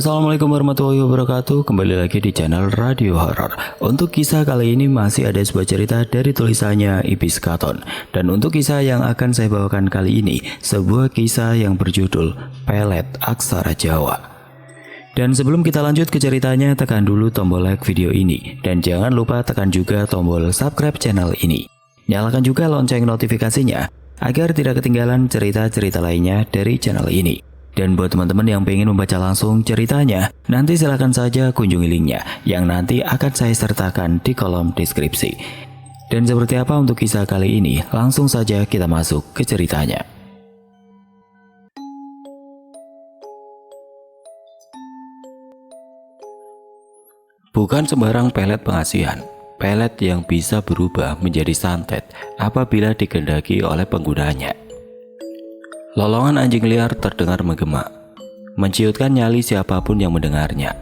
Assalamualaikum warahmatullahi wabarakatuh. Kembali lagi di channel Radio Horor. Untuk kisah kali ini masih ada sebuah cerita dari tulisannya Ibis Katon. Dan untuk kisah yang akan saya bawakan kali ini, sebuah kisah yang berjudul Pelet Aksara Jawa. Dan sebelum kita lanjut ke ceritanya, tekan dulu tombol like video ini. Dan jangan lupa tekan juga tombol subscribe channel ini. Nyalakan juga lonceng notifikasinya agar tidak ketinggalan cerita-cerita lainnya dari channel ini. Dan buat teman-teman yang pengen membaca langsung ceritanya, nanti silahkan saja kunjungi linknya yang nanti akan saya sertakan di kolom deskripsi. Dan seperti apa untuk kisah kali ini, langsung saja kita masuk ke ceritanya. Bukan sembarang pelet pengasihan, pelet yang bisa berubah menjadi santet apabila dikehendaki oleh penggunanya. Lolongan anjing liar terdengar menggema, menciutkan nyali siapapun yang mendengarnya.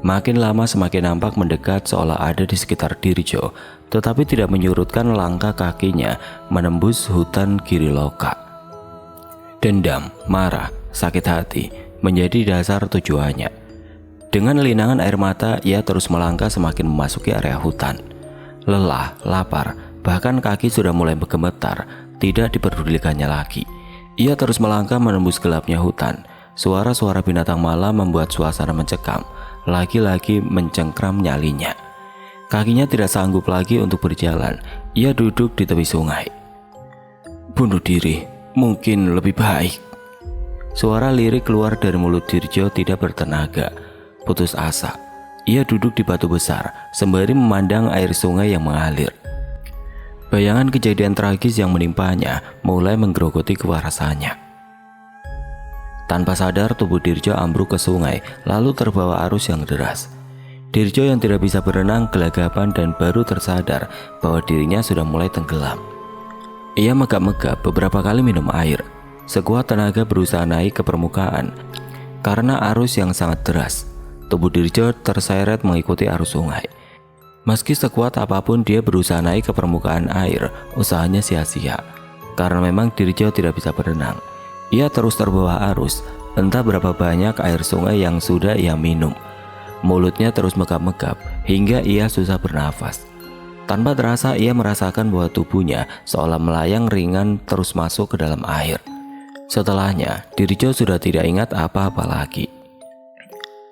Makin lama semakin nampak mendekat seolah ada di sekitar Dirjo, tetapi tidak menyurutkan langkah kakinya menembus hutan Giriloka. Dendam, marah, sakit hati menjadi dasar tujuannya. Dengan linangan air mata, ia terus melangkah semakin memasuki area hutan. Lelah, lapar, bahkan kaki sudah mulai bergemetar, tidak diperdulikannya lagi. Ia terus melangkah menembus gelapnya hutan. Suara-suara binatang malam membuat suasana mencekam. Lagi-lagi mencengkram nyalinya. Kakinya tidak sanggup lagi untuk berjalan. Ia duduk di tepi sungai. Bunuh diri, mungkin lebih baik. Suara lirik keluar dari mulut Dirjo tidak bertenaga. Putus asa, ia duduk di batu besar sembari memandang air sungai yang mengalir. Bayangan kejadian tragis yang menimpanya mulai menggerogoti kewarasannya. Tanpa sadar tubuh Dirjo ambruk ke sungai lalu terbawa arus yang deras. Dirjo yang tidak bisa berenang gelagapan dan baru tersadar bahwa dirinya sudah mulai tenggelam. Ia megap-megap beberapa kali minum air. Sekuat tenaga berusaha naik ke permukaan karena arus yang sangat deras. Tubuh Dirjo terseret mengikuti arus sungai. Meski sekuat apapun dia berusaha naik ke permukaan air, usahanya sia-sia. Karena memang Dirjo tidak bisa berenang. Ia terus terbawa arus, entah berapa banyak air sungai yang sudah ia minum. Mulutnya terus megap-megap, hingga ia susah bernafas. Tanpa terasa ia merasakan bahwa tubuhnya seolah melayang ringan terus masuk ke dalam air. Setelahnya, Dirjo sudah tidak ingat apa-apa lagi.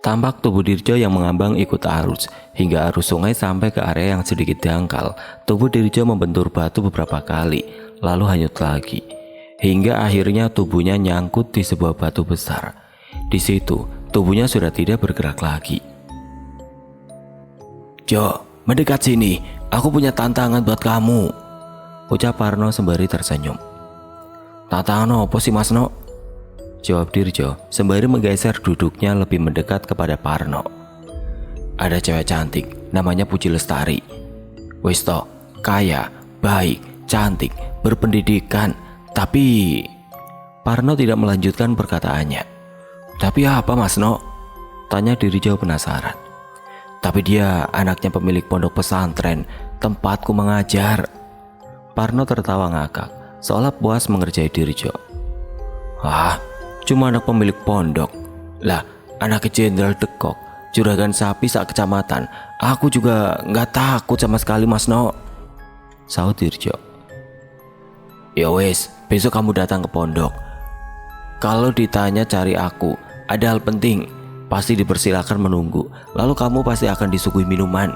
Tampak tubuh Dirjo yang mengambang ikut arus, hingga arus sungai sampai ke area yang sedikit dangkal. Tubuh Dirjo membentur batu beberapa kali, lalu hanyut lagi. Hingga akhirnya tubuhnya nyangkut di sebuah batu besar. Di situ, tubuhnya sudah tidak bergerak lagi. Jo, mendekat sini, aku punya tantangan buat kamu, ucap Parno sembari tersenyum. Tantangan apa sih Mas No? Jawab Dirjo sembari menggeser duduknya lebih mendekat kepada Parno. Ada cewek cantik, namanya Puji Lestari. Wis toh, kaya, baik, cantik, berpendidikan. Tapi Parno tidak melanjutkan perkataannya. Tapi apa Mas No? Tanya Dirjo penasaran. Tapi dia anaknya pemilik pondok pesantren tempatku mengajar. Parno tertawa ngakak, seolah puas mengerjai Dirjo. Cuma anak pemilik pondok. Lah, anak Jenderal Dekok, juragan sapi sak kecamatan. Aku juga nggak takut sama sekali Mas No, sahut Dirjo. Ya wes, besok kamu datang ke pondok. Kalau ditanya cari aku, ada hal penting, pasti dipersilakan menunggu. Lalu kamu pasti akan disuguhi minuman.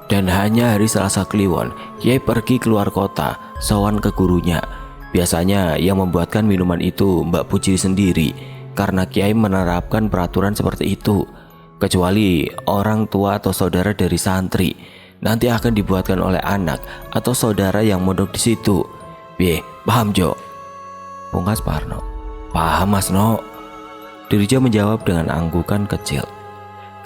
Dan hanya hari Selasa Kliwon, Kiai pergi keluar kota, sowan ke gurunya. Biasanya yang membuatkan minuman itu Mbak Puji sendiri, karena Kiai menerapkan peraturan seperti itu. Kecuali orang tua atau saudara dari santri, nanti akan dibuatkan oleh anak atau saudara yang mondok di situ. Paham Jo? Pungkas Parno. Paham Mas No, Dirjo menjawab dengan anggukan kecil.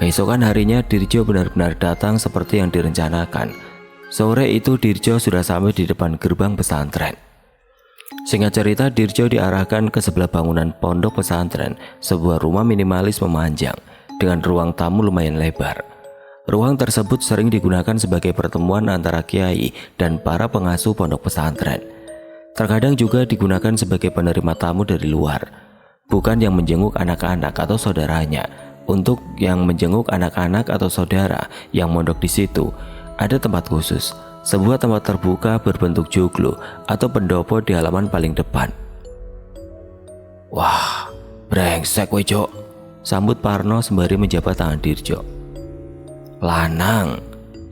Keesokan harinya Dirjo benar-benar datang seperti yang direncanakan. Sore itu Dirjo sudah sampai di depan gerbang pesantren. Singkat cerita, Dirjo diarahkan ke sebelah bangunan pondok pesantren, sebuah rumah minimalis memanjang dengan ruang tamu lumayan lebar. Ruang tersebut sering digunakan sebagai pertemuan antara kiai dan para pengasuh pondok pesantren. Terkadang juga digunakan sebagai penerima tamu dari luar, bukan yang menjenguk anak-anak atau saudaranya, Untuk yang menjenguk anak-anak atau saudara yang mondok di situ, ada tempat khusus, sebuah tempat terbuka berbentuk joglo atau pendopo di halaman paling depan. "Wah, brengsek we, Jok," sambut Parno sembari menjabat tangan Dirjo. "Lanang,"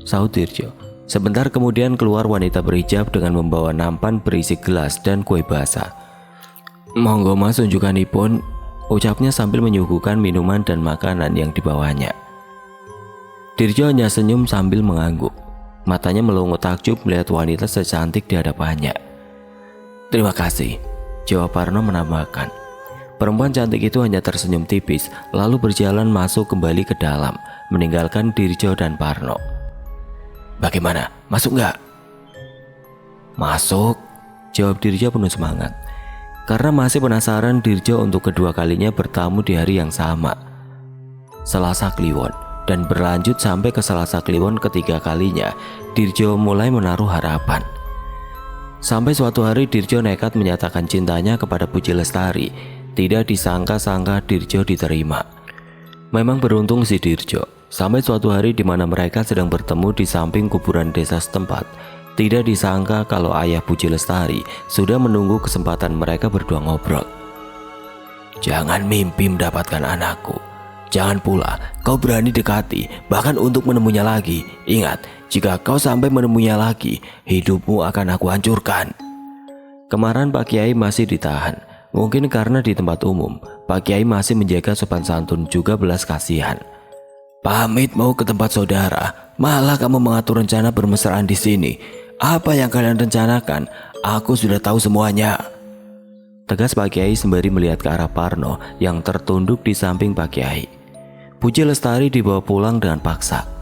sahut Dirjo. Sebentar kemudian keluar wanita berhijab dengan membawa nampan berisi gelas dan kue basah. "Monggo mas unjukanipun," ucapnya sambil menyuguhkan minuman dan makanan yang dibawanya. Dirjo hanya senyum sambil mengangguk. Matanya melongo takjub melihat wanita secantik di hadapannya. "Terima kasih," jawab Parno menambahkan. Perempuan cantik itu hanya tersenyum tipis lalu berjalan masuk kembali ke dalam, meninggalkan Dirjo dan Parno. "Bagaimana? Masuk nggak?" "Masuk," jawab Dirjo penuh semangat. Karena masih penasaran, Dirjo untuk kedua kalinya bertamu di hari yang sama, Selasa Kliwon, dan berlanjut sampai ke Selasa Kliwon ketiga kalinya. Dirjo mulai menaruh harapan. Sampai suatu hari Dirjo nekat menyatakan cintanya kepada Puji Lestari. Tidak disangka-sangka Dirjo diterima. Memang beruntung si Dirjo. Sampai suatu hari di mana mereka sedang bertemu di samping kuburan desa setempat, tidak disangka kalau ayah Puji Lestari sudah menunggu kesempatan mereka berdua ngobrol. "Jangan mimpi mendapatkan anakku. Jangan pula kau berani dekati, bahkan untuk menemuinya lagi. Ingat, jika kau sampai menemuinya lagi, hidupmu akan aku hancurkan." Kemarahan Pak Kiai masih ditahan. Mungkin karena di tempat umum, Pak Kiai masih menjaga sopan santun juga belas kasihan. "Pamit mau ke tempat saudara, malah kamu mengatur rencana bermesraan di sini. Apa yang kalian rencanakan? Aku sudah tahu semuanya," tegas Pak Kiai sembari melihat ke arah Parno yang tertunduk di samping Pak Kiai. Puji Lestari dibawa pulang dengan paksa.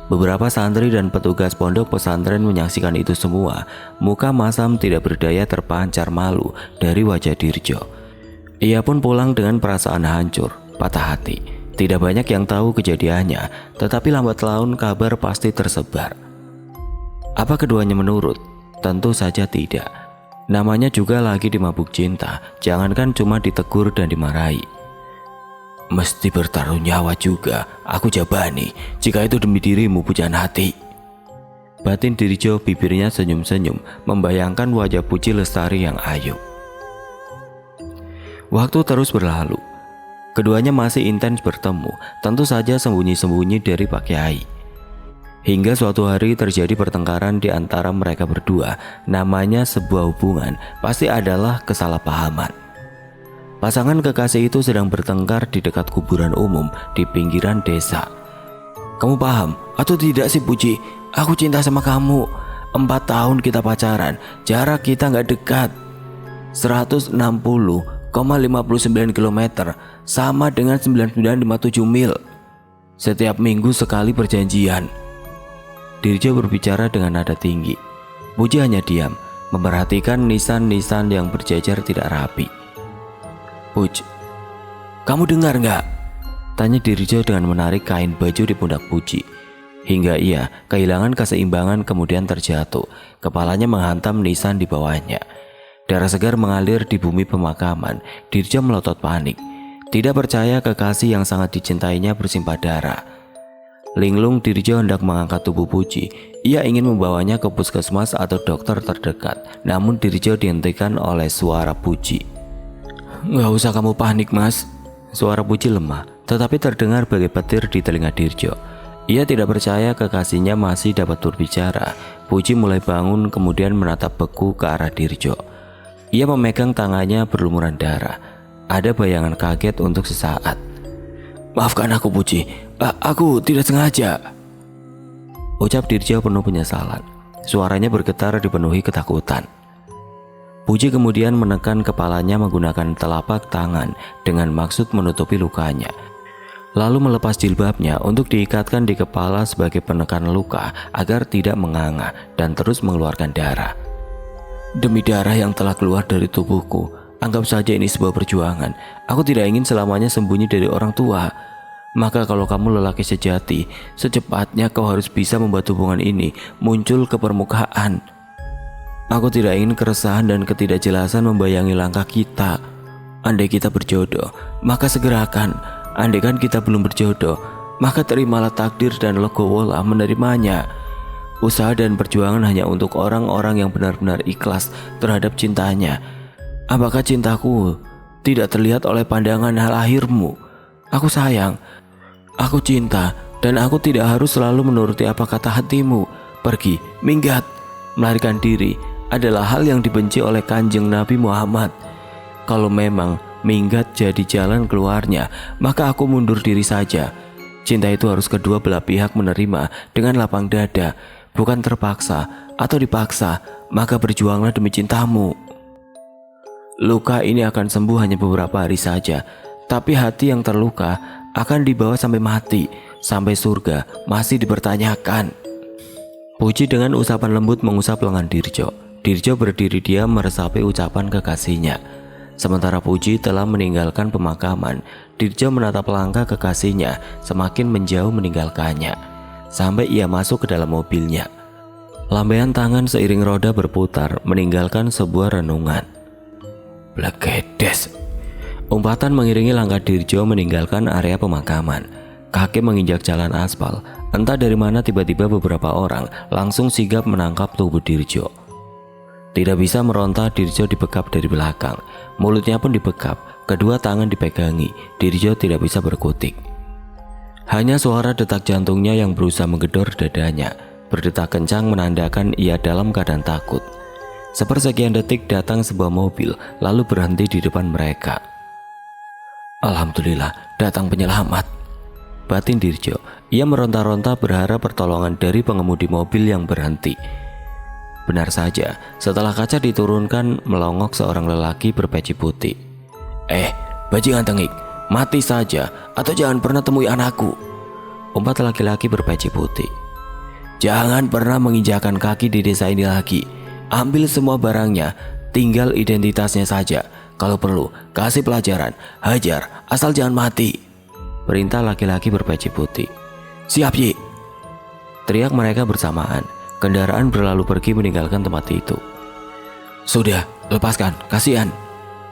Beberapa santri dan petugas pondok pesantren menyaksikan itu semua. Muka masam tidak berdaya terpancar malu dari wajah Dirjo. Ia pun pulang dengan perasaan hancur, patah hati. Tidak banyak yang tahu kejadiannya, tetapi lambat laun kabar pasti tersebar. Apa keduanya menurut? Tentu saja tidak. Namanya juga lagi dimabuk cinta, jangankan cuma ditegur dan dimarahi. "Mesti bertaruh nyawa juga, aku jabani, jika itu demi dirimu pujaan hati." Batin Dirjo, bibirnya senyum-senyum, membayangkan wajah Puji Lestari yang ayu. Waktu terus berlalu. Keduanya masih intens bertemu, tentu saja sembunyi-sembunyi dari Pak Kiai. Hingga suatu hari terjadi pertengkaran di antara mereka berdua. Namanya sebuah hubungan, pasti adalah kesalahpahaman. Pasangan kekasih itu sedang bertengkar di dekat kuburan umum di pinggiran desa. "Kamu paham atau tidak sih Puji? Aku cinta sama kamu. 4 tahun kita pacaran, jarak kita nggak dekat. 160,59 km sama dengan 9957 mil. Setiap minggu sekali perjanjian." Dirjo berbicara dengan nada tinggi. Puji hanya diam, memperhatikan nisan-nisan yang berjajar tidak rapi. "Puj, kamu dengar nggak?" tanya Dirjo dengan menarik kain baju di pundak Puji. Hingga ia kehilangan keseimbangan kemudian terjatuh. Kepalanya menghantam nisan di bawahnya. Darah segar mengalir di bumi pemakaman. Dirjo melotot panik. Tidak percaya kekasih yang sangat dicintainya bersimpah darah. Linglung Dirjo hendak mengangkat tubuh Puji. Ia ingin membawanya ke puskesmas atau dokter terdekat. Namun Dirjo dihentikan oleh suara Puji. "Nggak usah kamu panik mas." Suara Puji lemah, tetapi terdengar bagai petir di telinga Dirjo. Ia tidak percaya kekasihnya masih dapat berbicara. Puji mulai bangun kemudian menatap beku ke arah Dirjo. Ia memegang tangannya berlumuran darah. Ada bayangan kaget untuk sesaat. "Maafkan aku Puji, aku tidak sengaja," ucap Dirjo penuh penyesalan. Suaranya bergetar dipenuhi ketakutan. Puji kemudian menekan kepalanya menggunakan telapak tangan dengan maksud menutupi lukanya. Lalu melepas jilbabnya untuk diikatkan di kepala sebagai penekan luka agar tidak menganga dan terus mengeluarkan darah. "Demi darah yang telah keluar dari tubuhku, anggap saja ini sebuah perjuangan. Aku tidak ingin selamanya sembunyi dari orang tua. Maka kalau kamu lelaki sejati, secepatnya kau harus bisa membuat hubungan ini muncul ke permukaan. Aku tidak ingin keresahan dan ketidakjelasan membayangi langkah kita. Andai kita berjodoh, maka segerakan. Andaikan kita belum berjodoh, maka terimalah takdir dan legowolah menerimanya. Usaha dan perjuangan hanya untuk orang-orang yang benar-benar ikhlas terhadap cintanya. Apakah cintaku tidak terlihat oleh pandangan lahirmu? Aku sayang, aku cinta, dan aku tidak harus selalu menuruti apa kata hatimu. Pergi, minggat, melarikan diri adalah hal yang dibenci oleh Kanjeng Nabi Muhammad. Kalau memang minggat jadi jalan keluarnya, maka aku mundur diri saja. Cinta itu harus kedua belah pihak menerima dengan lapang dada, bukan terpaksa atau dipaksa. Maka berjuanglah demi cintamu. Luka ini akan sembuh hanya beberapa hari saja, tapi hati yang terluka akan dibawa sampai mati, sampai surga masih dipertanyakan. Puji dengan usapan lembut mengusap lengan Dirjo. Dirjo berdiri diam meresapi ucapan kekasihnya. Sementara Puji telah meninggalkan pemakaman, Dirjo menatap langkah kekasihnya semakin menjauh meninggalkannya, sampai ia masuk ke dalam mobilnya. Lambaian tangan seiring roda berputar meninggalkan sebuah renungan. Blegedes. Umpatan mengiringi langkah Dirjo meninggalkan area pemakaman. Kaki menginjak jalan aspal. Entah dari mana tiba-tiba beberapa orang langsung sigap menangkap tubuh Dirjo. Tidak bisa meronta, Dirjo dibekap dari belakang. Mulutnya pun dibekap, kedua tangan dipegangi. Dirjo tidak bisa berkutik. Hanya suara detak jantungnya yang berusaha menggedor dadanya. Berdetak kencang menandakan ia dalam keadaan takut. Sepersekian detik datang sebuah mobil, lalu berhenti di depan mereka. Alhamdulillah, datang penyelamat, batin Dirjo. Ia meronta-ronta berharap pertolongan dari pengemudi mobil yang berhenti. Benar saja, setelah kaca diturunkan melongok seorang lelaki berpeci putih. Bajingan tengik, mati saja atau jangan pernah temui anakku, umpat laki-laki berpeci putih. Jangan pernah menginjakan kaki di desa ini lagi. Ambil semua barangnya, tinggal identitasnya saja. Kalau perlu, kasih pelajaran, hajar, asal jangan mati, perintah laki-laki berpeci putih. Siap, Yi, teriak mereka bersamaan. Kendaraan berlalu pergi meninggalkan tempat itu. Sudah, lepaskan, kasihan,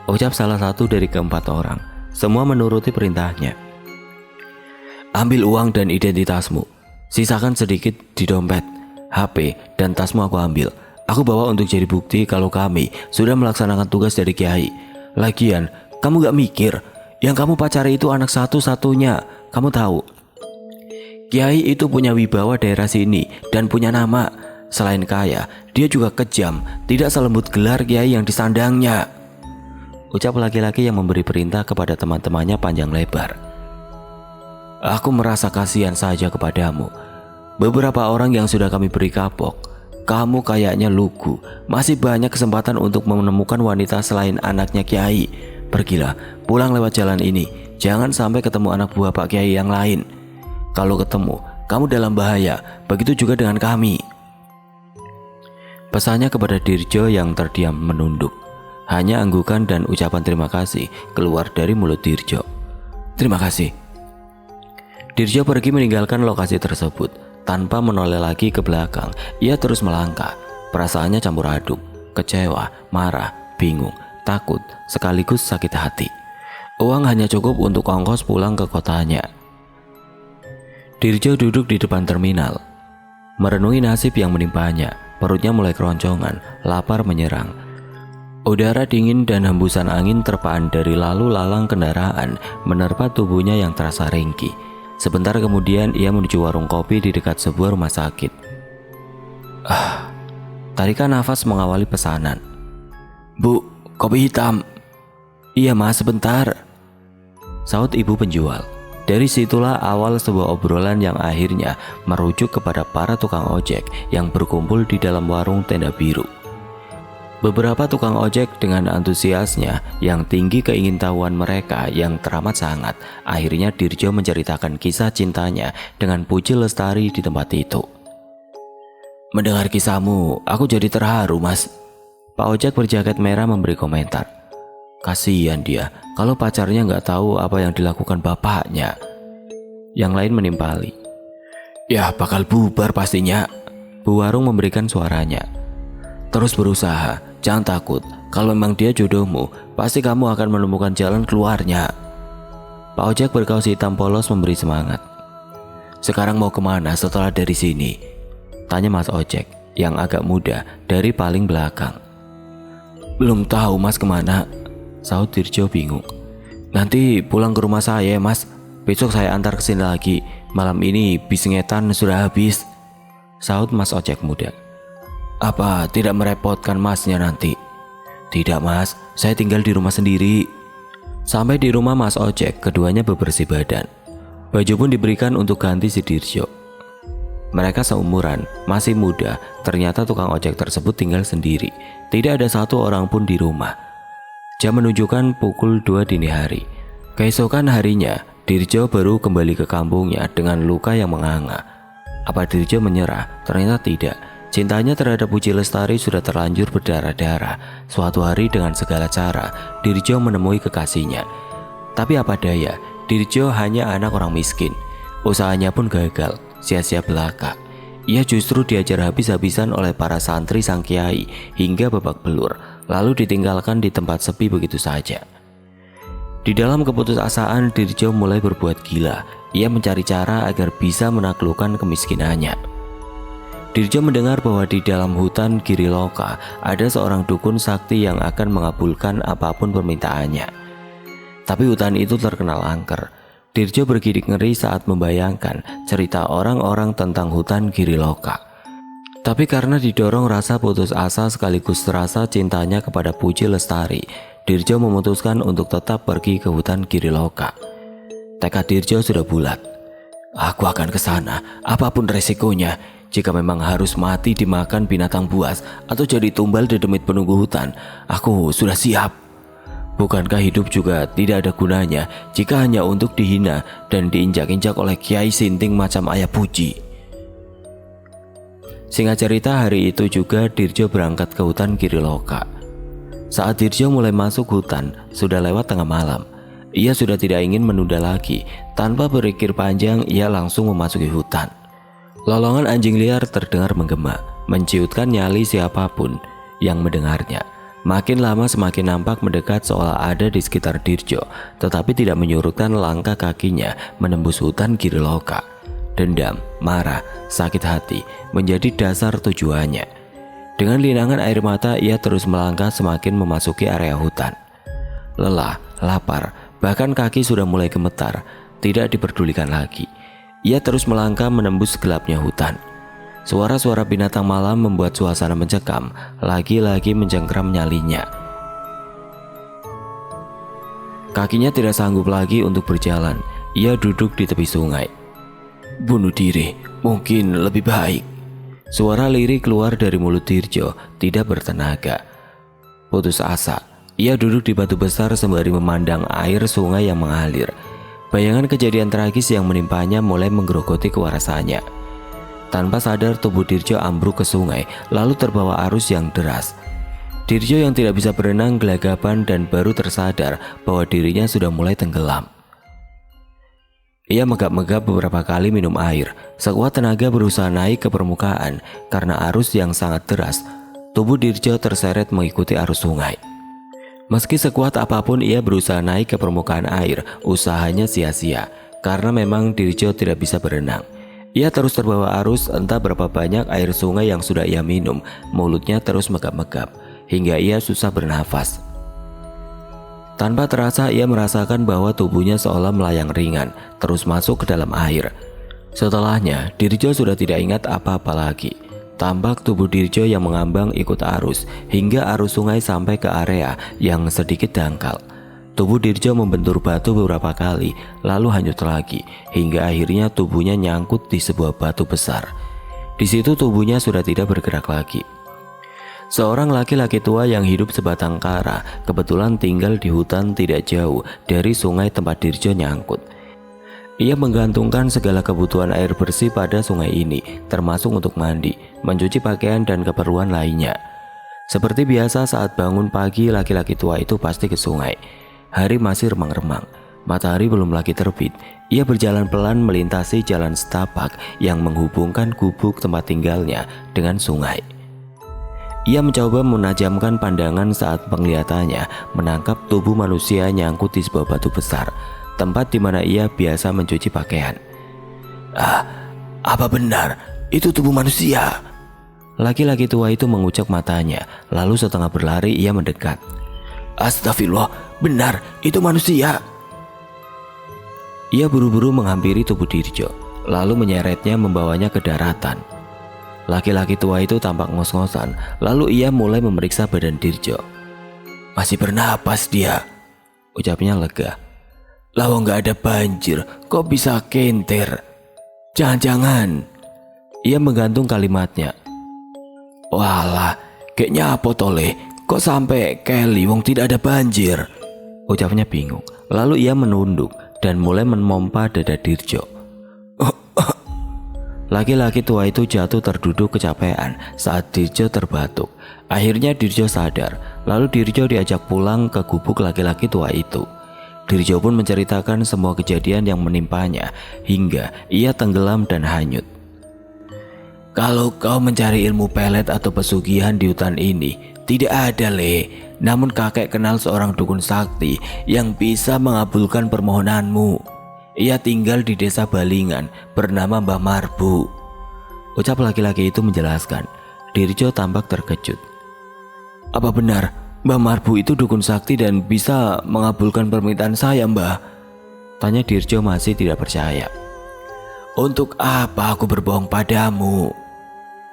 ucap salah satu dari keempat orang. Semua menuruti perintahnya. Ambil uang dan identitasmu, sisakan sedikit di dompet, HP, dan tasmu aku ambil. Aku bawa untuk jadi bukti kalau kami sudah melaksanakan tugas dari Kiai. Lagian, kamu gak mikir, yang kamu pacari itu anak satu-satunya. Kamu tahu, Kiai itu punya wibawa daerah sini dan punya nama. Selain kaya, dia juga kejam, tidak selembut gelar Kiai yang disandangnya, ucap laki-laki yang memberi perintah kepada teman-temannya panjang lebar. Aku merasa kasihan saja kepadamu. Beberapa orang yang sudah kami beri kapok. Kamu kayaknya lugu, masih banyak kesempatan untuk menemukan wanita selain anaknya Kiai. Pergilah, pulang lewat jalan ini. Jangan sampai ketemu anak buah Pak Kiai yang lain. Kalau ketemu, kamu dalam bahaya. Begitu juga dengan kami, pesannya kepada Dirjo yang terdiam menunduk. Hanya anggukan dan ucapan terima kasih keluar dari mulut Dirjo. Terima kasih. Dirjo pergi meninggalkan lokasi tersebut. Tanpa menoleh lagi ke belakang, ia terus melangkah. Perasaannya campur aduk, kecewa, marah, bingung, takut, sekaligus sakit hati. Uang hanya cukup untuk ongkos pulang ke kotanya. Dirjo duduk di depan terminal, merenungi nasib yang menimpanya. Perutnya mulai keroncongan, lapar menyerang. Udara dingin dan hembusan angin terpaan dari lalu lalang kendaraan menerpa tubuhnya yang terasa ringkih. Sebentar kemudian ia menuju warung kopi di dekat sebuah rumah sakit. Tarikan nafas mengawali pesanan. Bu, kopi hitam. Iya mas, sebentar, saut ibu penjual. Dari situlah awal sebuah obrolan yang akhirnya merujuk kepada para tukang ojek yang berkumpul di dalam warung tenda biru. Beberapa tukang ojek dengan antusiasnya yang tinggi keingintahuan mereka yang teramat sangat, akhirnya Dirjo menceritakan kisah cintanya dengan Puji Lestari di tempat itu. Mendengar kisahmu, aku jadi terharu mas, Pak ojek berjaket merah memberi komentar. Kasihan dia kalau pacarnya nggak tahu apa yang dilakukan bapaknya. Yang lain menimpali. Ya bakal bubar pastinya, Bu Warung memberikan suaranya. Terus berusaha, jangan takut. Kalau memang dia jodohmu, pasti kamu akan menemukan jalan keluarnya. Pak ojek berkaos hitam polos memberi semangat. "Sekarang mau kemana setelah dari sini?" tanya Mas ojek yang agak muda dari paling belakang. "Belum tahu Mas kemana," sahut Dirjo bingung. "Nanti pulang ke rumah saya Mas, besok saya antar kesini lagi. Malam ini bis ngetan sudah habis," sahut Mas ojek muda. "Apa tidak merepotkan Masnya nanti?" "Tidak Mas, saya tinggal di rumah sendiri." Sampai di rumah Mas ojek, keduanya bebersih badan. Baju pun diberikan untuk ganti si Dirjo. Mereka seumuran, masih muda. Ternyata tukang ojek tersebut tinggal sendiri. Tidak ada satu orang pun di rumah. Jam menunjukkan pukul 2 dini hari. Keesokan harinya, Dirjo baru kembali ke kampungnya dengan luka yang menganga. Apa Dirjo menyerah? Ternyata tidak. Cintanya terhadap Puji Lestari sudah terlanjur berdarah-darah. Suatu hari dengan segala cara, Dirjo menemui kekasihnya. Tapi apa daya, Dirjo hanya anak orang miskin. Usahanya pun gagal, sia-sia belaka. Ia justru diajar habis-habisan oleh para santri sang kiai hingga babak belur, lalu ditinggalkan di tempat sepi begitu saja. Di dalam keputusasaan, Dirjo mulai berbuat gila. Ia mencari cara agar bisa menaklukkan kemiskinannya. Dirjo mendengar bahwa di dalam hutan Giriloka ada seorang dukun sakti yang akan mengabulkan apapun permintaannya. Tapi hutan itu terkenal angker. Dirjo bergidik ngeri saat membayangkan cerita orang-orang tentang hutan Giriloka. Tapi karena didorong rasa putus asa sekaligus rasa cintanya kepada Puji Lestari, Dirjo memutuskan untuk tetap pergi ke hutan Giriloka. Tekad Dirjo sudah bulat. "Aku akan ke sana, apapun resikonya. Jika memang harus mati dimakan binatang buas atau jadi tumbal di demit penunggu hutan, aku sudah siap. Bukankah hidup juga tidak ada gunanya jika hanya untuk dihina dan diinjak-injak oleh kiai sinting macam Ayah Puji?" Singkat cerita, hari itu juga Dirjo berangkat ke hutan Giriloka. Saat Dirjo mulai masuk hutan, sudah lewat tengah malam. Ia sudah tidak ingin menunda lagi. Tanpa berpikir panjang, ia langsung memasuki hutan. Lolongan anjing liar terdengar menggema, menciutkan nyali siapapun yang mendengarnya. Makin lama semakin nampak mendekat seolah ada di sekitar Dirjo, tetapi tidak menyurutkan langkah kakinya menembus hutan Giriloka. Dendam, marah, sakit hati menjadi dasar tujuannya. Dengan linangan air mata ia terus melangkah semakin memasuki area hutan. Lelah, lapar, bahkan kaki sudah mulai gemetar, tidak diperdulikan lagi. Ia terus melangkah menembus gelapnya hutan. Suara-suara binatang malam membuat suasana mencekam, lagi-lagi mencengkram nyalinya. Kakinya tidak sanggup lagi untuk berjalan. Ia duduk di tepi sungai. "Bunuh diri, mungkin lebih baik." Suara lirih keluar dari mulut Dirjo, tidak bertenaga. Putus asa, ia duduk di batu besar sembari memandang air sungai yang mengalir. Bayangan kejadian tragis yang menimpanya mulai menggerogoti kewarasannya. Tanpa sadar tubuh Dirjo ambruk ke sungai, lalu terbawa arus yang deras. Dirjo yang tidak bisa berenang gelagapan dan baru tersadar bahwa dirinya sudah mulai tenggelam. Ia megap-megap beberapa kali minum air. Sekuat tenaga berusaha naik ke permukaan. Karena arus yang sangat deras, tubuh Dirjo terseret mengikuti arus sungai. Meski sekuat apapun ia berusaha naik ke permukaan air, usahanya sia-sia. Karena memang Dirjo tidak bisa berenang. Ia terus terbawa arus, entah berapa banyak air sungai yang sudah ia minum. Mulutnya terus megap-megap, hingga ia susah bernafas. Tanpa terasa ia merasakan bahwa tubuhnya seolah melayang ringan, terus masuk ke dalam air. Setelahnya, Dirjo sudah tidak ingat apa-apa lagi. Tampak tubuh Dirjo yang mengambang ikut arus, hingga arus sungai sampai ke area yang sedikit dangkal. Tubuh Dirjo membentur batu beberapa kali, lalu hanyut lagi, hingga akhirnya tubuhnya nyangkut di sebuah batu besar. Di situ tubuhnya sudah tidak bergerak lagi. Seorang laki-laki tua yang hidup sebatang kara kebetulan tinggal di hutan tidak jauh dari sungai tempat Dirjo nyangkut. Ia menggantungkan segala kebutuhan air bersih pada sungai ini, termasuk untuk mandi, mencuci pakaian dan keperluan lainnya. Seperti biasa saat bangun pagi, laki-laki tua itu pasti ke sungai. Hari masih remang-remang, matahari belum lagi terbit. Ia berjalan pelan melintasi jalan setapak yang menghubungkan gubuk tempat tinggalnya dengan sungai. Ia mencoba menajamkan pandangan saat penglihatannya menangkap tubuh manusia nyangkut di sebuah batu besar. tempat di mana ia biasa mencuci pakaian. Apa benar itu tubuh manusia? Laki-laki tua itu mengucek matanya, lalu setengah berlari ia mendekat. Astagfirullah, benar itu manusia. Ia buru-buru menghampiri tubuh Dirjo, lalu menyeretnya membawanya ke daratan. Laki-laki tua itu tampak ngos-ngosan, lalu ia mulai memeriksa badan Dirjo. Masih bernapas dia, ucapnya lega. Lawang gak ada banjir, kok bisa kenter? Jangan-jangan. Ia menggantung kalimatnya. Walah, kayaknya apa toleh? Kok sampai Kelly wong tidak ada banjir? Ucapnya bingung. Lalu ia menunduk dan mulai memompa dada Dirjo. Laki-laki tua itu jatuh terduduk kecapean saat Dirjo terbatuk. Akhirnya Dirjo sadar, lalu Dirjo diajak pulang ke gubuk laki-laki tua itu. Dirjo pun menceritakan semua kejadian yang menimpanya hingga ia tenggelam dan hanyut. Kalau kau mencari ilmu pelet atau pesugihan di hutan ini, tidak ada Le. Namun kakek kenal seorang dukun sakti yang bisa mengabulkan permohonanmu. Ia tinggal di desa Balingan bernama Mbah Marbu. Ucap laki-laki itu menjelaskan. Dirjo tampak terkejut. Apa benar Mbah Marbu itu dukun sakti dan bisa mengabulkan permintaan saya, Mbah? Tanya Dirjo masih tidak percaya. Untuk apa aku berbohong padamu?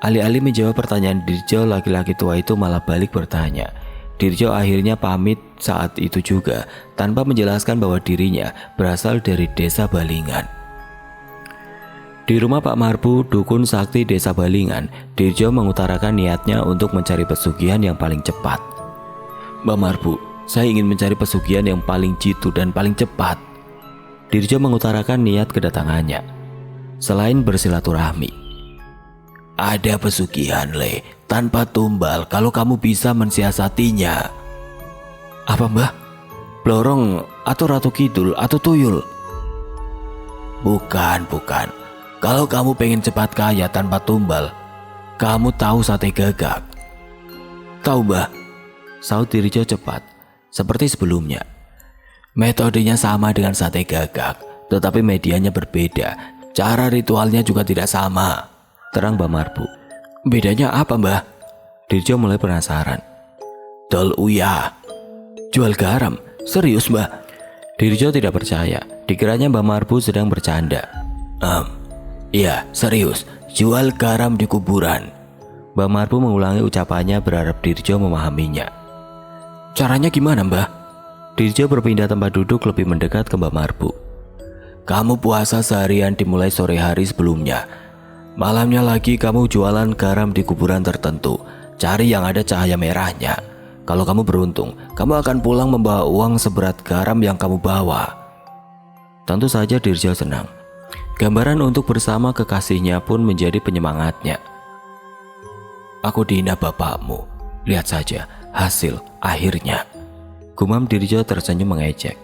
Alih-alih menjawab pertanyaan Dirjo, laki-laki tua itu malah balik bertanya. Dirjo akhirnya pamit saat itu juga, tanpa menjelaskan bahwa dirinya berasal dari desa Balingan. Di rumah Pak Marbu, dukun sakti desa Balingan, Dirjo mengutarakan niatnya untuk mencari pesugihan yang paling cepat. Mbah Marbu, saya ingin mencari pesugihan yang paling jitu dan paling cepat. Dirjo mengutarakan niat kedatangannya. Selain bersilaturahmi, ada pesugihan Le, tanpa tumbal kalau kamu bisa mensiasatinya. Apa Mbah? Blorong atau Ratu Kidul atau Tuyul? Bukan. Kalau kamu pengen cepat kaya tanpa tumbal, kamu tahu sate gagak? Tahu Mbah, saud Dirjo cepat, seperti sebelumnya. Metodenya sama dengan sate gagak, tetapi medianya berbeda. Cara ritualnya juga tidak sama, terang Mbah Marbu. Bedanya apa Mbah? Dirjo mulai penasaran. Tol Uya, jual garam, serius Mbah? Dirjo tidak percaya, dikiranya Mbah Marbu sedang bercanda. Iya serius, jual garam di kuburan. Mbah Marbu mengulangi ucapannya berharap Dirjo memahaminya. Caranya gimana Mbah? Dirjo berpindah tempat duduk lebih mendekat ke Mbah Marbu. Kamu puasa seharian dimulai sore hari sebelumnya. Malamnya lagi kamu jualan garam di kuburan tertentu. Cari yang ada cahaya merahnya. Kalau kamu beruntung, kamu akan pulang membawa uang seberat garam yang kamu bawa. Tentu saja Dirjo senang. Gambaran untuk bersama kekasihnya pun menjadi penyemangatnya. Aku dihina bapakmu. Lihat saja hasil akhirnya. Gumam Dirjo tersenyum mengejek.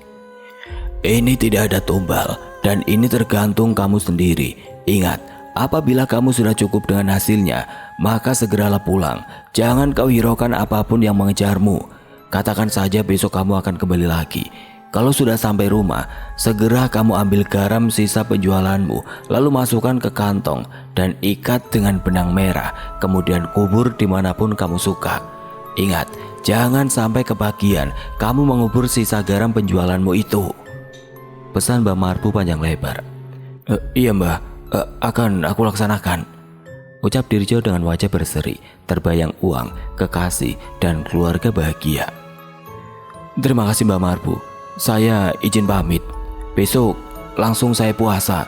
Ini tidak ada tumbal dan ini tergantung kamu sendiri. Ingat, apabila kamu sudah cukup dengan hasilnya, maka segeralah pulang. Jangan kau hiraukan apapun yang mengejarmu. Katakan saja besok kamu akan kembali lagi. Kalau sudah sampai rumah, segera kamu ambil garam sisa penjualanmu, lalu masukkan ke kantong dan ikat dengan benang merah, kemudian kubur dimanapun kamu suka. Ingat, jangan sampai kebagian kamu mengubur sisa garam penjualanmu itu. Pesan Mbah Marbu panjang lebar. Iya Mbah, akan aku laksanakan, ucap Dirjo dengan wajah berseri, terbayang uang, kekasih, dan keluarga bahagia. Terima kasih Mbah Marbu, saya izin pamit. Besok langsung saya puasa.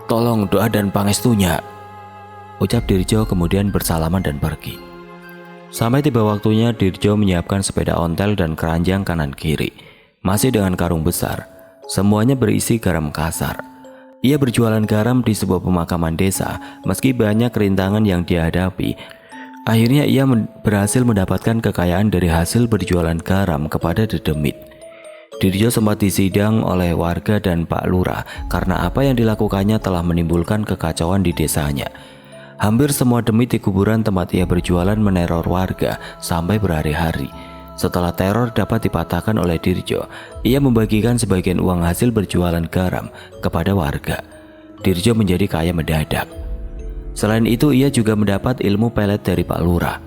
Tolong doa dan pangestunya, ucap Dirjo kemudian bersalaman dan pergi. Sampai tiba waktunya, Dirjo menyiapkan sepeda ontel dan keranjang kanan kiri, masih dengan karung besar. Semuanya berisi garam kasar. Ia berjualan garam di sebuah pemakaman desa. Meski banyak rintangan yang dihadapi, akhirnya ia berhasil mendapatkan kekayaan dari hasil berjualan garam kepada dedemit. Dirjo sempat disidang oleh warga dan Pak Lurah karena apa yang dilakukannya telah menimbulkan kekacauan di desanya. Hampir semua demit di kuburan tempat ia berjualan meneror warga sampai berhari-hari. Setelah teror dapat dipatahkan oleh Dirjo, ia membagikan sebagian uang hasil berjualan garam kepada warga. Dirjo menjadi kaya mendadak. Selain itu, ia juga mendapat ilmu pelet dari Pak Lurah,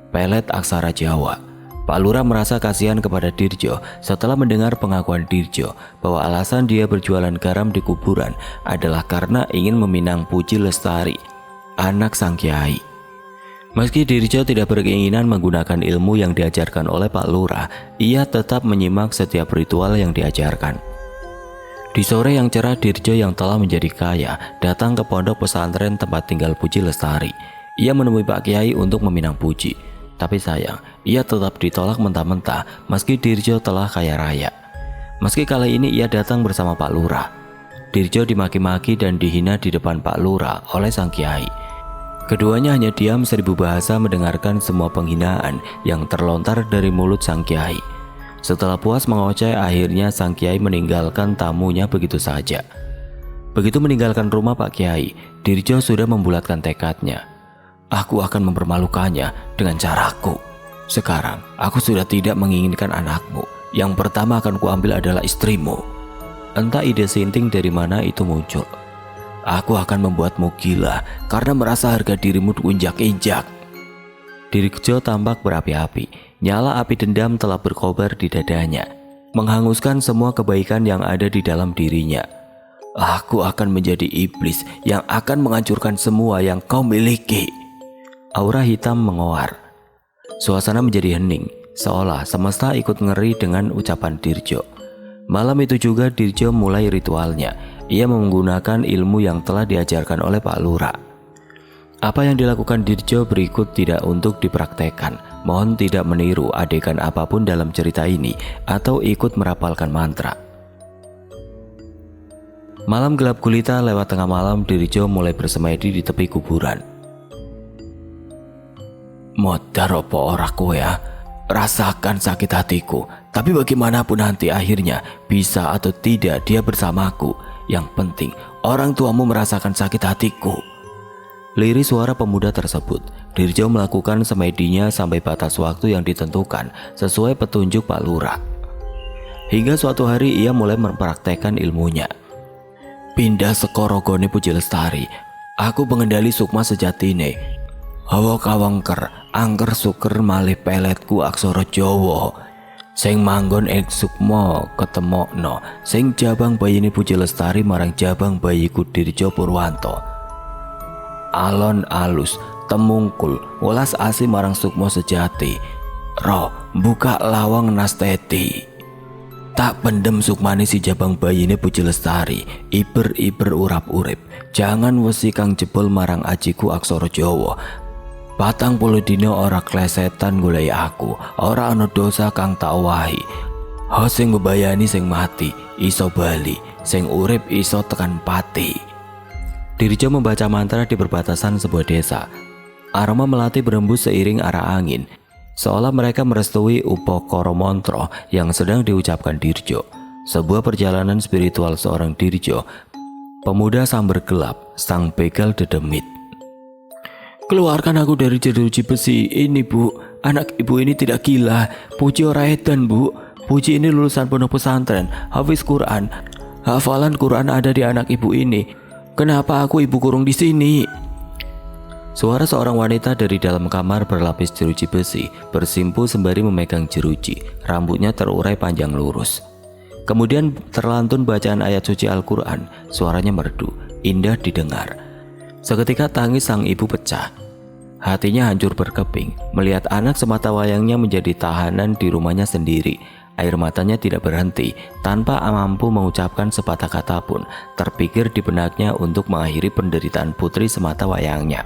pelet aksara Jawa. Pak Lurah merasa kasihan kepada Dirjo setelah mendengar pengakuan Dirjo bahwa alasan dia berjualan garam di kuburan adalah karena ingin meminang Puji Lestari, anak sang kiai. Meski Dirjo tidak berkeinginan menggunakan ilmu yang diajarkan oleh Pak Lurah, ia tetap menyimak setiap ritual yang diajarkan. Di sore yang cerah, Dirjo yang telah menjadi kaya datang ke pondok pesantren tempat tinggal Puji Lestari. Ia menemui Pak Kiai untuk meminang Puji, tapi sayang, ia tetap ditolak mentah-mentah meski Dirjo telah kaya raya. Meski kali ini ia datang bersama Pak Lurah, Dirjo dimaki-maki dan dihina di depan Pak Lurah oleh sang kiai. Keduanya hanya diam 1000 bahasa mendengarkan semua penghinaan yang terlontar dari mulut sang kiai. Setelah puas mengoceh, akhirnya sang kiai meninggalkan tamunya begitu saja. Begitu meninggalkan rumah Pak Kiai, Dirjo sudah membulatkan tekadnya. Aku akan mempermalukannya dengan caraku. Sekarang aku sudah tidak menginginkan anakmu. Yang pertama akan kuambil adalah istrimu. Entah ide sinting dari mana itu muncul. Aku akan membuatmu gila karena merasa harga dirimu diinjak-injak. Dirjo tampak berapi-api. Nyala api dendam telah berkobar di dadanya, menghanguskan semua kebaikan yang ada di dalam dirinya. Aku akan menjadi iblis yang akan menghancurkan semua yang kau miliki. Aura hitam mengoar. Suasana menjadi hening, seolah semesta ikut ngeri dengan ucapan Dirjo. Malam itu juga Dirjo mulai ritualnya. Ia menggunakan ilmu yang telah diajarkan oleh Pak Lurah. Apa yang dilakukan Dirjo berikut tidak untuk dipraktekkan. Mohon tidak meniru adegan apapun dalam cerita ini atau ikut merapalkan mantra. Malam gelap gulita lewat tengah malam, Dirjo mulai bersemedi di tepi kuburan. Modar opo ora kowe ya? Rasakan sakit hatiku, tapi bagaimanapun nanti akhirnya bisa atau tidak dia bersamaku. Yang penting orang tuamu merasakan sakit hatiku. Lirik suara pemuda tersebut. Dirjo melakukan semedinya sampai batas waktu yang ditentukan sesuai petunjuk Pak Lurah. Hingga suatu hari ia mulai mempraktekkan ilmunya. Pindah sekorogone Puji Lestari, aku pengendali sukma sejatine. Hawa kawangker, angker suker malih peletku aksara Jawa. Sing manggon ing sukma ketemokno, sing jabang bayine Puji Lestari marang jabang bayiku Dirjo Purwanto. Alon alus, temungkul, welas asih marang sukma sejati. Roh, buka lawang nasteti. Tak pendem sukmane si jabang bayine Puji Lestari, iber-iber urap-urip. Jangan wesi kang jebol marang ajiku aksara Jawa. 40 dina ora klesetan golek aku, ora ana dosa kang tak owahi. Ha sing mbebayani sing mati, iso bali, sing urip iso tekan pati. Dirjo membaca mantra di perbatasan sebuah desa. Aroma melati berembus seiring arah angin, seolah mereka merestui upakara mantra yang sedang diucapkan Dirjo. Sebuah perjalanan spiritual seorang Dirjo, pemuda sambar gelap, sang begal dedemit. Keluarkan aku dari jeruji besi ini, Bu. Anak ibu ini tidak gila. Puji ora edan, Bu. Puji ini lulusan pondok pesantren, hafiz Quran. Hafalan Quran ada di anak ibu ini. Kenapa aku ibu kurung di sini? Suara seorang wanita dari dalam kamar berlapis jeruji besi bersimpu sembari memegang jeruji. Rambutnya terurai panjang lurus. Kemudian terlantun bacaan ayat suci Al-Quran. Suaranya merdu, indah didengar. Seketika tangis sang ibu pecah. Hatinya hancur berkeping melihat anak semata wayangnya menjadi tahanan di rumahnya sendiri. Air matanya tidak berhenti tanpa mampu mengucapkan sepatah kata pun terpikir di benaknya untuk mengakhiri penderitaan putri semata wayangnya.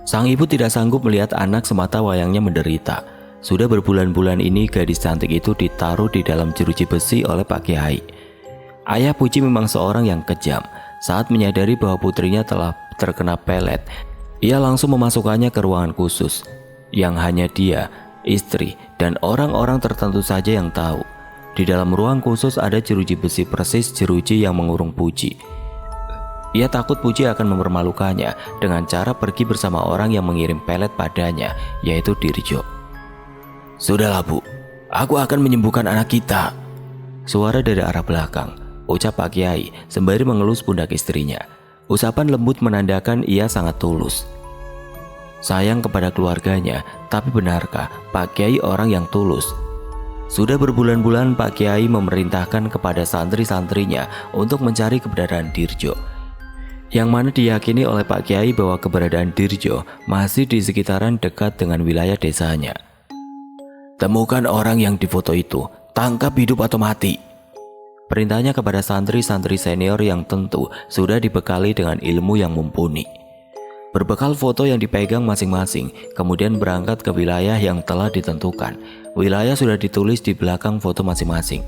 Sang ibu tidak sanggup melihat anak semata wayangnya menderita. Sudah berbulan-bulan ini gadis cantik itu ditaruh di dalam jeruji besi oleh Pak Kiai. Ayah Puji memang seorang yang kejam. Saat menyadari bahwa putrinya telah terkena pelet, ia langsung memasukkannya ke ruangan khusus yang hanya dia, istri, dan orang-orang tertentu saja yang tahu. Di dalam ruang khusus ada jeruji besi persis jeruji yang mengurung Puji. Ia takut Puji akan mempermalukannya dengan cara pergi bersama orang yang mengirim pelet padanya, yaitu Dirjo. Sudahlah, Bu, Aku akan menyembuhkan anak kita. Suara dari arah belakang, ucap Pak Kiai sembari mengelus pundak istrinya. Usapan lembut menandakan ia sangat tulus. Sayang kepada keluarganya, tapi benarkah Pak Kiai orang yang tulus? Sudah berbulan-bulan Pak Kiai memerintahkan kepada santri-santrinya untuk mencari keberadaan Dirjo, yang mana diyakini oleh Pak Kiai bahwa keberadaan Dirjo masih di sekitaran dekat dengan wilayah desanya. Temukan orang yang difoto itu, tangkap hidup atau mati. Perintahnya kepada santri-santri senior yang tentu sudah dibekali dengan ilmu yang mumpuni. Berbekal foto yang dipegang masing-masing, kemudian berangkat ke wilayah yang telah ditentukan. Wilayah sudah ditulis di belakang foto masing-masing.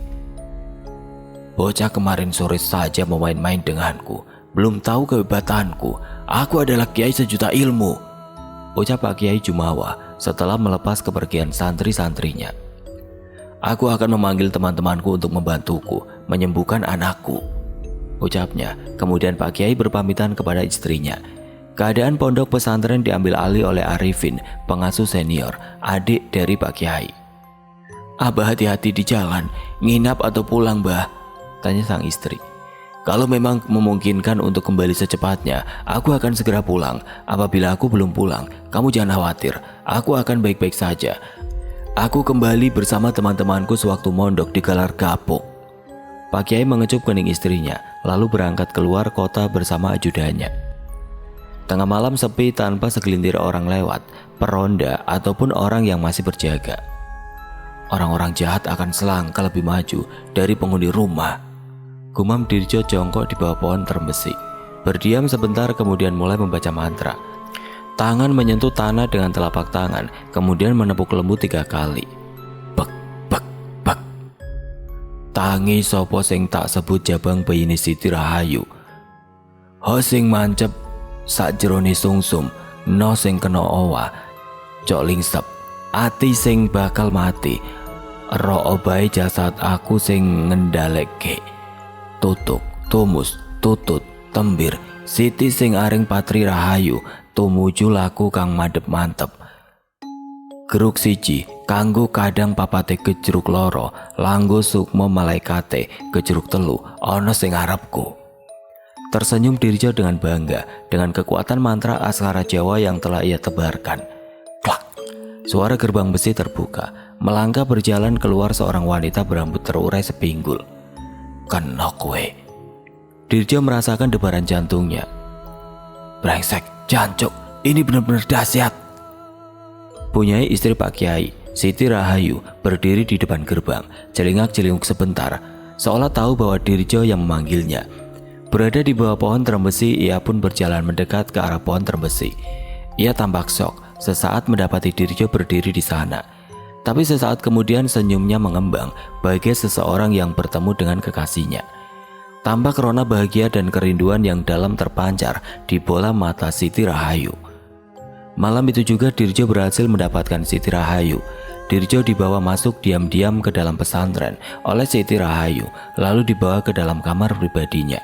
Bocah kemarin sore saja mau main-main denganku, belum tahu kehebatanku. Aku adalah kiai sejuta ilmu, ucap Pak Kiai Jumawa setelah melepas kepergian santri-santrinya. Aku akan memanggil teman-temanku untuk membantuku menyembuhkan anakku, ucapnya. Kemudian Pak Kiai berpamitan kepada istrinya. Keadaan pondok pesantren diambil alih oleh Arifin, pengasuh senior, adik dari Pak Kiai. Abah hati-hati di jalan, nginap atau pulang, Bah? Tanya sang istri. Kalau memang memungkinkan untuk kembali secepatnya, aku akan segera pulang. Apabila aku belum pulang, kamu jangan khawatir, aku akan baik-baik saja. Aku kembali bersama teman-temanku sewaktu mondok di Galar Gapuk. Pak Kiai mengecup kening istrinya, lalu berangkat keluar kota bersama ajudannya. Tengah malam sepi tanpa segelintir orang lewat, peronda ataupun orang yang masih berjaga. Orang-orang jahat akan selangkah lebih maju dari penghuni rumah, gumam Dirjo jongkok di bawah pohon terembesi. Berdiam sebentar kemudian mulai membaca mantra. Tangan menyentuh tanah dengan telapak tangan, kemudian menepuk lembu 3 kali. Bek, bek, bek. Tangi sopo sing tak sebut jabang bayine Siti Rahayu. Ho sing mancep sakjerone sungsum, no sing kena owa, cok lingsep, ati sing bakal mati. Ro obahe jasad aku sing ngendhaleke. Tutuk, tumus, tutut, tembir, Siti sing aring Patri Rahayu, tumuju laku kang madhep mantep. Geruk siji, kanggo kadang papate kejeruk loro, langgo sukmo malaikate, kejeruk telu, ana sing arepku. Tersenyum Dirjo dengan bangga dengan kekuatan mantra aksara Jawa yang telah ia tebarkan. Klak! Suara gerbang besi terbuka. Melangkah berjalan keluar seorang wanita berambut terurai sepinggul. Kena kowe. Dirjo merasakan debaran jantungnya. Brengsek, jancuk, ini benar-benar dahsyat. Punyai istri Pak Kiai, Siti Rahayu, berdiri di depan gerbang, celingak-celinguk sebentar, seolah tahu bahwa Dirjo yang memanggilnya. Berada di bawah pohon terembesi, ia pun berjalan mendekat ke arah pohon terembesi. Ia tampak syok sesaat mendapati Dirjo berdiri di sana. Tapi sesaat kemudian senyumnya mengembang bagai seseorang yang bertemu dengan kekasihnya. Tampak rona bahagia dan kerinduan yang dalam terpancar di bola mata Siti Rahayu. Malam itu juga Dirjo berhasil mendapatkan Siti Rahayu. Dirjo dibawa masuk diam-diam ke dalam pesantren oleh Siti Rahayu, lalu dibawa ke dalam kamar pribadinya.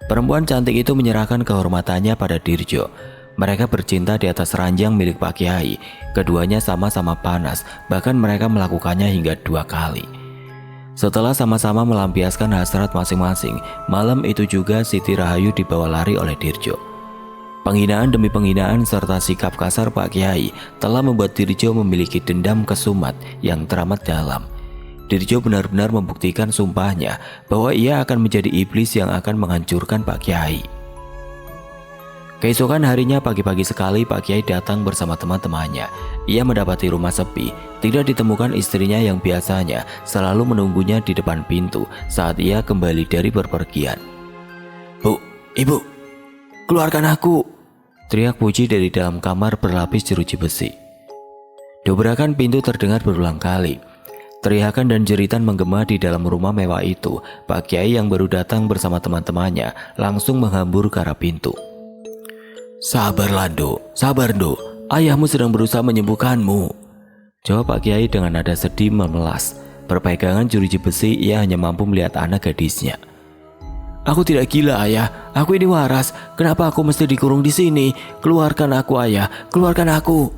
Perempuan cantik itu menyerahkan kehormatannya pada Dirjo. Mereka bercinta di atas ranjang milik Pak Kiai. Keduanya sama-sama panas, bahkan mereka melakukannya hingga 2 kali. Setelah sama-sama melampiaskan hasrat masing-masing, malam itu juga Siti Rahayu dibawa lari oleh Dirjo. Penghinaan demi penghinaan serta sikap kasar Pak Kiai telah membuat Dirjo memiliki dendam kesumat yang teramat dalam. Dirjo benar-benar membuktikan sumpahnya bahwa ia akan menjadi iblis yang akan menghancurkan Pak Kiai. Keesokan harinya pagi-pagi sekali Pak Kiai datang bersama teman-temannya. Ia mendapati rumah sepi, tidak ditemukan istrinya yang biasanya selalu menunggunya di depan pintu saat ia kembali dari berpergian. Bu, ibu, keluarkan aku, teriak Puji dari dalam kamar berlapis jeruji besi. Dobrakan pintu terdengar berulang kali. Teriakan dan jeritan menggema di dalam rumah mewah itu. Pak Kiai yang baru datang bersama teman-temannya langsung menghambur ke arah pintu. Sabar Lando, sabar Do, ayahmu sedang berusaha menyembuhkanmu, jawab Pak Kiai dengan nada sedih memelas. Berpegangan jeruji besi, ia hanya mampu melihat anak gadisnya. Aku tidak gila ayah, aku ini waras. Kenapa aku mesti dikurung di sini? Keluarkan aku ayah, keluarkan aku,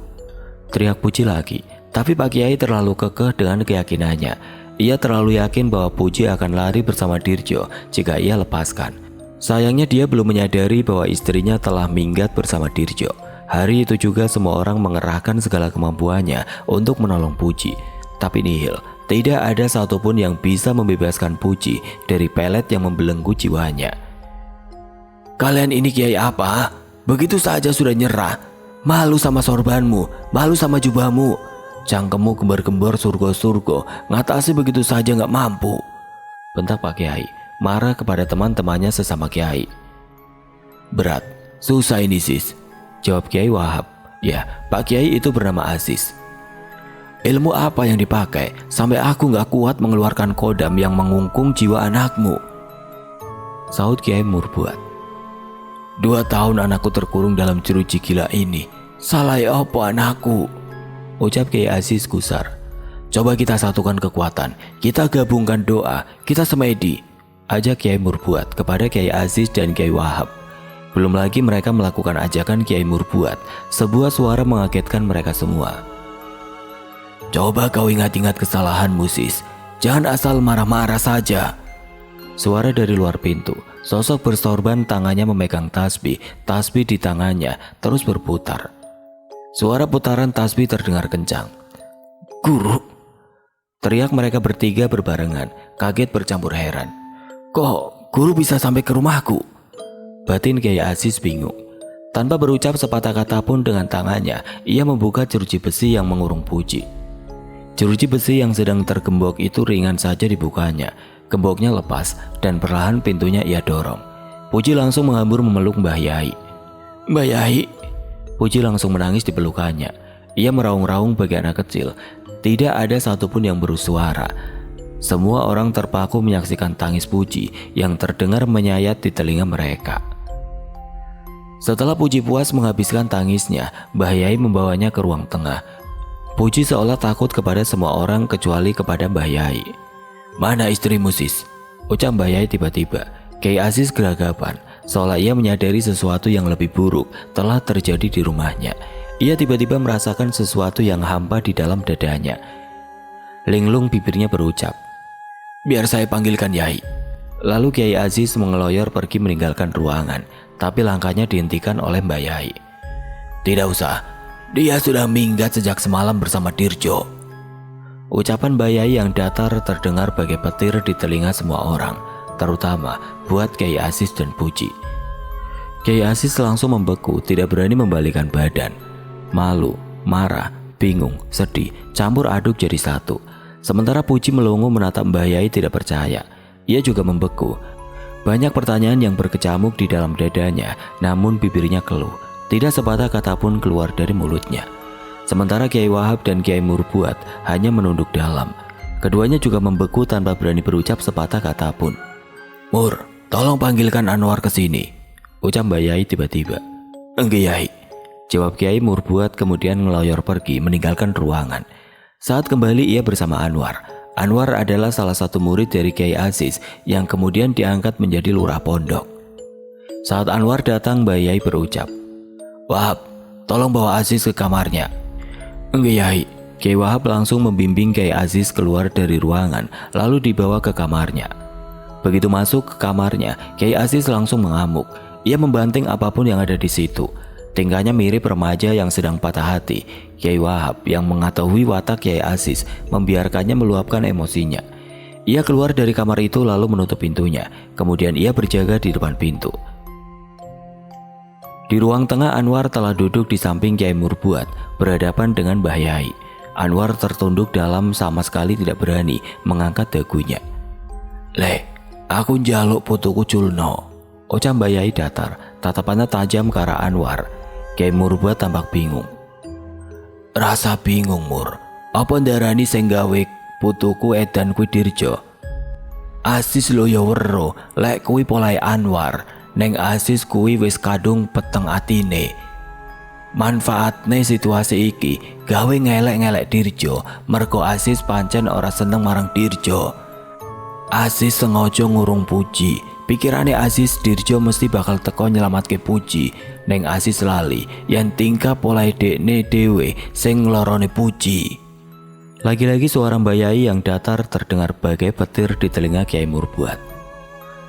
teriak Puji lagi. Tapi Pak Kiai terlalu kekeh dengan keyakinannya. Ia terlalu yakin bahwa Puji akan lari bersama Dirjo jika ia lepaskan. Sayangnya dia belum menyadari bahwa istrinya telah minggat bersama Dirjo. Hari itu juga semua orang mengerahkan segala kemampuannya untuk menolong Puji. Tapi nihil, tidak ada satupun yang bisa membebaskan Puji dari pelet yang membelenggu jiwanya. Kalian ini kiai apa? Begitu saja sudah nyerah. Malu sama sorbanmu, malu sama jubahmu. Cangkemmu gembar-gembar surga-surga, ngatasi begitu saja nggak mampu. Bentak Pak Kiai, marah kepada teman-temannya sesama Kiai. Berat, susah ini sis, jawab Kiai Wahab. Ya, Pak Kiai itu bernama Aziz. Ilmu apa yang dipakai sampai aku nggak kuat mengeluarkan kodam yang mengungkung jiwa anakmu? Sahut Kiai Murbuat. 2 tahun anakku terkurung dalam jeruji gila ini. Salah apa anakku? Ucap Kiai Aziz gusar. Coba kita satukan kekuatan, kita gabungkan doa, kita semedi, ajak Kiai Murbuat kepada Kiai Aziz dan Kiai Wahab. Belum lagi mereka melakukan ajakan Kiai Murbuat. Sebuah suara mengagetkan mereka semua. Coba kau ingat-ingat kesalahanmu sis, jangan asal marah-marah saja. Suara dari luar pintu. Sosok bersorban tangannya memegang tasbih. Tasbih di tangannya terus berputar. Suara putaran tasbih terdengar kencang. Guru, teriak mereka bertiga berbarengan, kaget bercampur heran. Kok guru bisa sampai ke rumahku? Batin Kiai Aziz bingung. Tanpa berucap sepatah kata pun dengan tangannya, ia membuka jeruji besi yang mengurung Puji. Jeruji besi yang sedang tergembok itu ringan saja dibukanya. Gemboknya lepas dan perlahan pintunya ia dorong. Puji langsung menghambur memeluk Mbah Yai. Mbah Yai. Puji langsung menangis di pelukannya. Ia meraung-raung bagi anak kecil. Tidak ada satupun yang bersuara. Semua orang terpaku menyaksikan tangis Puji yang terdengar menyayat di telinga mereka. Setelah Puji puas menghabiskan tangisnya, Mbah Yai membawanya ke ruang tengah. Puji seolah takut kepada semua orang kecuali kepada Mbah Yai. Mana istrimu sis? Ucap Mbah Yai tiba-tiba. Kiai Aziz geragapan, seolah ia menyadari sesuatu yang lebih buruk telah terjadi di rumahnya. Ia tiba-tiba merasakan sesuatu yang hampa di dalam dadanya. Linglung bibirnya berucap, biar saya panggilkan Yai. Lalu Kiai Aziz mengeloyor pergi meninggalkan ruangan, tapi langkahnya dihentikan oleh Mbah Yai. Tidak usah, dia sudah minggat sejak semalam bersama Dirjo. Ucapan Mbah Yai yang datar terdengar bagai petir di telinga semua orang, terutama buat Kiai Aziz dan Puji. Kiai Aziz langsung membeku, tidak berani membalikan badan. Malu, marah, bingung, sedih, campur aduk jadi satu. Sementara Puji melongo menatap Mbah Yai tidak percaya. Ia juga membeku. Banyak pertanyaan yang berkecamuk di dalam dadanya, namun bibirnya keluh. Tidak sepatah kata pun keluar dari mulutnya. Sementara Kiai Wahab dan Kiai Murbuat hanya menunduk dalam. Keduanya juga membeku tanpa berani berucap sepatah kata pun. Mur, tolong panggilkan Anwar ke sini, ucap Mbah Yai tiba-tiba. Enggak Yai, jawab Kiai Murbuat kemudian ngeloyor pergi meninggalkan ruangan. Saat kembali ia bersama Anwar. Anwar adalah salah satu murid dari Kiai Aziz yang kemudian diangkat menjadi lurah pondok. Saat Anwar datang, Mbah Yai berucap, Wahab, tolong bawa Aziz ke kamarnya. Enggak Yai. Kiai Wahab langsung membimbing Kiai Aziz keluar dari ruangan lalu dibawa ke kamarnya. Begitu masuk ke kamarnya, Kiai Aziz langsung mengamuk. Ia membanting apapun yang ada di situ. Tingkahnya mirip remaja yang sedang patah hati. Kiai Wahab yang mengetahui watak Kiai Aziz membiarkannya meluapkan emosinya. Ia keluar dari kamar itu lalu menutup pintunya. Kemudian ia berjaga di depan pintu. Di ruang tengah Anwar telah duduk di samping Kiai Murbuat berhadapan dengan Mbah Yai. Anwar tertunduk dalam sama sekali tidak berani mengangkat dagunya. Le, aku njaluk putuku culno, ucap Mbah Yai datar, tatapannya tajam ke arah Anwar. Kiai Murbuat tampak bingung. Rasa bingung Mur, apa ndarani sing gawe putuku edan kuwi Dirjo? Aziz lo ya wero, lek kuwi polahe Anwar, neng Aziz kuwi wis kadung peteng atine. Manfaatne situasi iki gawe ngelek-ngelek Dirjo, mergo Aziz pancen ora seneng marang Dirjo. Aziz sengaja ngurung Puji. Pikirane Aziz Dirjo mesti bakal teko nyelamatke Puji. Neng Aziz lali yen tingkah polahe dekne dhewe sing nglorone Puji. Lagi-lagi suara Mbak Yai yang datar terdengar bagai petir di telinga Kiai Murbuat.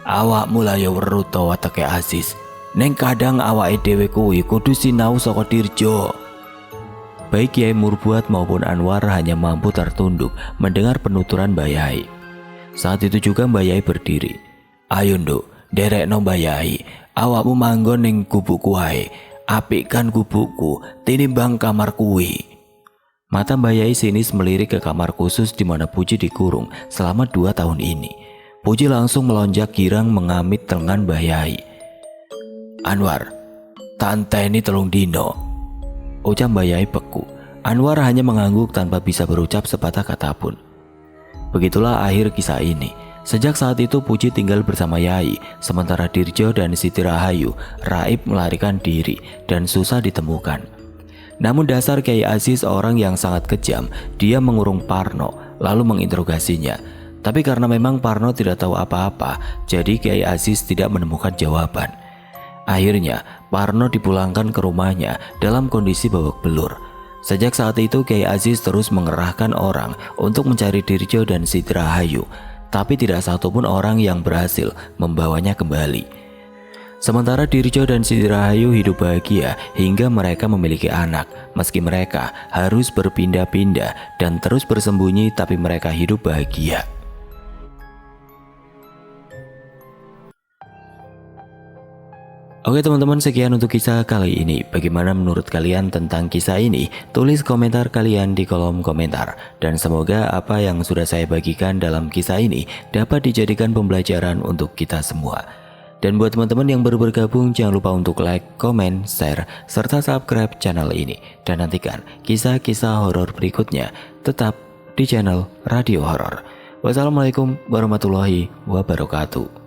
Awakmu lah ya weruh to wateke Aziz. Neng kadang awake dhewe kuwi kudu sinau saka Dirjo. Baik Kiai Murbuat maupun Anwar hanya mampu tertunduk mendengar penuturan Mbak Yai. Saat itu juga Mbak Yai berdiri. Ayo nduk, derekno Mbak Yai. Awakmu manggon ning gubukku wae. Apikkan gubukku tinimbang kamar kuwi. Mata Mbak Yai sinis melirik ke kamar khusus di mana Puji dikurung selama 2 tahun ini. Puji langsung melonjak girang mengamit lengan Mbak Yai. Anwar, tante ini telung dino, ucap Mbak Yai beku. Anwar hanya mengangguk tanpa bisa berucap sepatah kata pun. Begitulah akhir kisah ini. Sejak saat itu Puji tinggal bersama Yai, sementara Dirjo dan Siti Rahayu raib melarikan diri dan susah ditemukan. Namun dasar Kiai Aziz orang yang sangat kejam, dia mengurung Parno lalu menginterogasinya. Tapi karena memang Parno tidak tahu apa-apa, jadi Kiai Aziz tidak menemukan jawaban. Akhirnya Parno dipulangkan ke rumahnya dalam kondisi babak belur. Sejak saat itu Kiai Aziz terus mengerahkan orang untuk mencari Dirjo dan Siti Rahayu, tapi tidak satupun orang yang berhasil membawanya kembali. Sementara Dirjo dan Siti Rahayu hidup bahagia hingga mereka memiliki anak. Meski mereka harus berpindah-pindah dan terus bersembunyi, tapi mereka hidup bahagia. Oke teman-teman, sekian untuk kisah kali ini. Bagaimana menurut kalian tentang kisah ini? Tulis komentar kalian di kolom komentar. Dan semoga apa yang sudah saya bagikan dalam kisah ini dapat dijadikan pembelajaran untuk kita semua. Dan buat teman-teman yang baru bergabung, jangan lupa untuk like, komen, share, serta subscribe channel ini. Dan nantikan kisah-kisah horor berikutnya tetap di channel Radio Horor. Wassalamualaikum warahmatullahi wabarakatuh.